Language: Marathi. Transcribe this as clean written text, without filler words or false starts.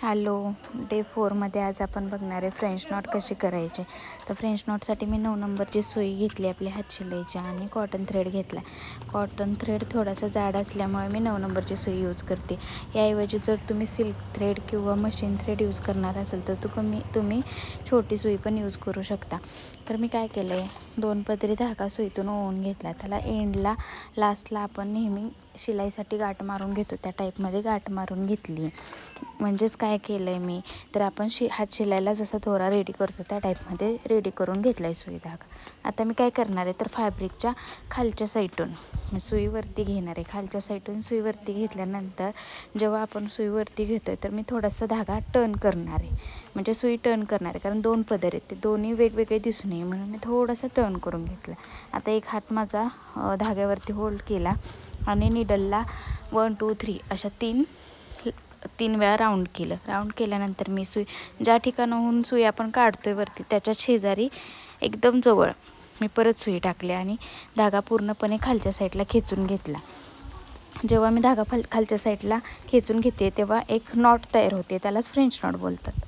हॅलो, डे 4मध्ये आज आपण बघणार आहे फ्रेंच नॉट कशी करायचे. तर फ्रेंच नॉटसाठी मी 9 नंबरची सुई घेतली आपली हातशिलाईची आणि कॉटन थ्रेड घेतला. कॉटन थ्रेड थोडासा जाड असल्यामुळे मी 9 नंबरची सुई यूज करते. याऐवजी जर तुम्ही सिल्क थ्रेड किंवा मशीन थ्रेड यूज करणार असेल तर तुम्ही छोटी सुई पण यूज करू शकता. तर मी काय केलं आहे, 2 पदरी धागा सुईतून ओवून घेतला. त्याला एंडला लास्टला आपण नेहमी शिलाईसाठी गाठ मारून घेतो त्या टाईपमध्ये गाठ मारून घेतली. म्हणजेच काय केलं आहे मी, तर आपण हात शिलाईला जसा दोरा रेडी करतो त्या टाईपमध्ये रेडी करून घेतला आहे सुई धागा. आता मी काय करणार आहे, तर फॅब्रिकच्या खालच्या साईडून सुईवरती घेणार आहे. खालच्या साईडून सुईवरती घेतल्यानंतर जेव्हा आपण सुईवरती घेतो आहे तर मी थोडासा धागा टर्न करणार आहे. म्हणजे सुई टर्न करणार आहे, कारण 2 पदर आहेत, ते दोन्ही वेगवेगळे दिसू नये म्हणून मी थोडासा टर्न करून घेतला. आता एक हात माझा धाग्यावरती होल्ड केला आणि निडलला 1 2 3 अशा 3 वेळा राऊंड केलं. राऊंड केल्यानंतर मी सुई ज्या ठिकाणाहून सुई आपण काढतोय वरती त्याच्या शेजारी एकदम जवळ मी परत सुई टाकली आणि धागा पूर्णपणे खालच्या साईडला खेचून घेतला. जेव्हा मी धागा खालच्या साईडला खेचून घेते तेव्हा एक नॉट तयार होते, त्यालाच फ्रेंच नॉट बोलतात.